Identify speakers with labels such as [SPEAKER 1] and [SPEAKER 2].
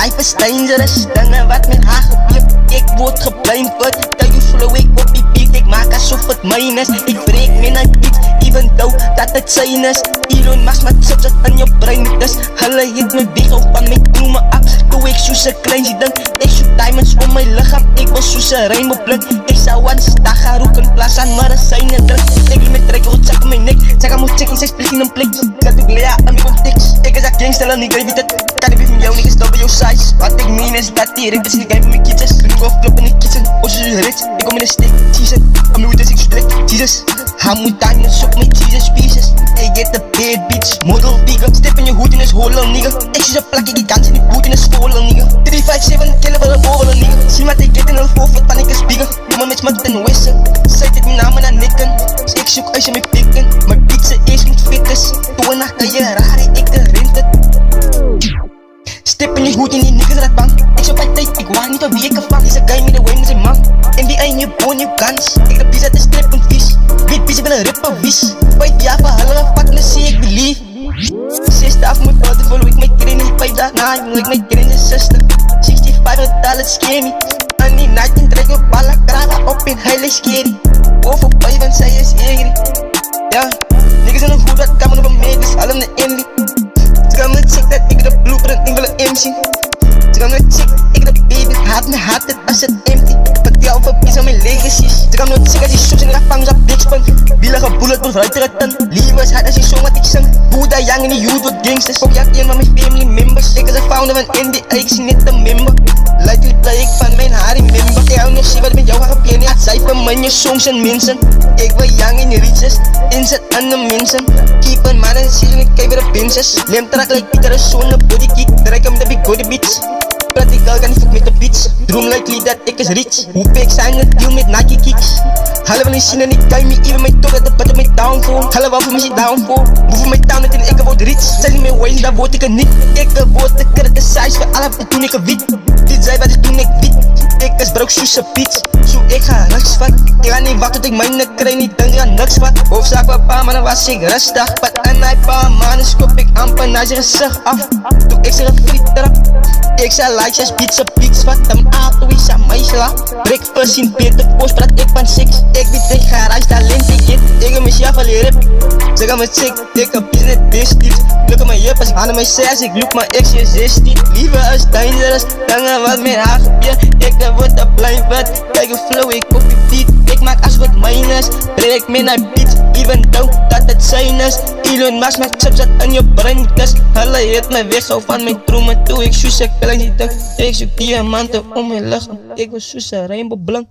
[SPEAKER 1] life is dangerous. Dinge wat met haar gebeur, ek word geblindfold. Tel jou flow ek op die beat, ek maak asof het myn is. Ek breek my beats, even though dat het syne is. Elon Musk met chips wat in jou brein niet is. Hulle het my weg op van my bloeme af. Toe ek soos 'n kleinsie dink, ek soek diamonds om my lichaam. Ek was soos 'n rainbow blind. Ek sou ons dag gaan rook in plaas aan medisyne drink. Ek wil my trek, rotsak in my nek. Saka moet check en sy split in een plek. Kat ek lea aan my context. Ek is a gangster en nigga, weet het. Kan ek van jou niggas stop by jou size. Wat ek meen is dat die rek is in die game van my kids. Toen ik flop in de kitchen, oh so rich. Ik kom in de stick, Jesus. I'm new with this, ik strek, Jesus. Hij moet diamonds op my Jesus pieces. Hey, get the bad bitch, model bigger. Step in je hoed in is hollow nigga. Ik zie een plak, ik kans in die boot in is scholen nigga. 357, killen voor de boven nigga. Zie wat ik get in een voorvoet, van ik is bigger. Doe maar met mijn ten westen. Zet het mijn namen naar nikken. Ik zoek als je me pikken. Mijn pizza is niet fit is. Toen nacht kan je raar, ik de rent het. Step in je hoed in die niggas rat bang. Ik zoek bij tijd, ik wacht niet op wie ik ervan. Is een guy met de way met zijn man. NBA in je boon, je guns. Ik de pizza te strip en vies. Weet pizza wil een rip of wies. 5 jaar voor hulle fuck, let's see ik believe. 6 dagen moet worden, follow ik mijn training. 5 dagen na, ik wil ik mijn training sister. 65 het het scare me. En die night in trek op ballen, kragen op in heilig scary. Over 5 en zij is eerie. Ja, niggas in een hoed, dat kan me over mij, dus al in de envy. Ze gaan me check dat ik de blueprint, ik wil een MC. Ze gaan me check, ik de baby, haat me haat het als het empty. Vertel over peace aan mijn legacies. Ze gaan me check als je soms in de gevangenis op dik spant. Wielige bulletproof ruiter het dan. Lieve is hard als je zong wat ik zing. Boeda young in die youth wat gangsters. Ook jak een van mijn family members. Ik is een founder van NBA, ik zie net een member. Likely play ik van mijn Harry member. Ik hou nog zien wat ik met jou ga geplennen. Het zij van mijn je songs en mensen. Ik wil young in de riches. Inzet aan de mensen. Keep een man en season, ik kijk weer de pinches. Lemtrak like Pieter en zo'n body kick. Draai hem de big body beats. Practical kan niet fuck met de beats. Droom likely dat ik is rich. Hoe ik zijn het deal met Nike kicks. Halle wil niet zien en ik kan me even mijn top dat de butt op mijn downfall. Halle wel voor mij downfall. Hoe voor mijn town dat ik word rich. Zijn niet meer ways, dan word ik er niet. Ik word de criticize voor alle toen ik wit. Dit zei wat ik toen ik wit. Ik is broke zoals een piet. Zo ik ga niks van. Ik ga niet wachten tot ik mijn krijg niet denk aan niks van. Hoofdzaak bij pa, maar dan was ik rustig. Pat en hij pa, man, dus kop ik amper naar zijn gezicht af. Toen ik zeg een friet erop. Ik zei like, als pizza pieks wat hem auto is aan mij sla. Breakfast in Peter Post, praat ik van six. Ik weet ik ga reis talent ik get. Ik heb mijn chef al rip. Ze gaan me check, ik heb business district. Look at my jep als ik aan mij zes, ik look maar ex je 16. Liever als dangerous, dangen wat met haar gebeurt. Ik word een blind wat, kijk hoe flow ik op je beat. Ik maak als wat minus, breek me naar beats. Even though dat het zijn is. Elon Musk met chips dat in je brein is. Hulle het me weg zo van mijn dromen toe. Ik zoek ze klein die dag. Ik zoek diamanten om mijn lichaam. Ik was zo'n rainbow blond.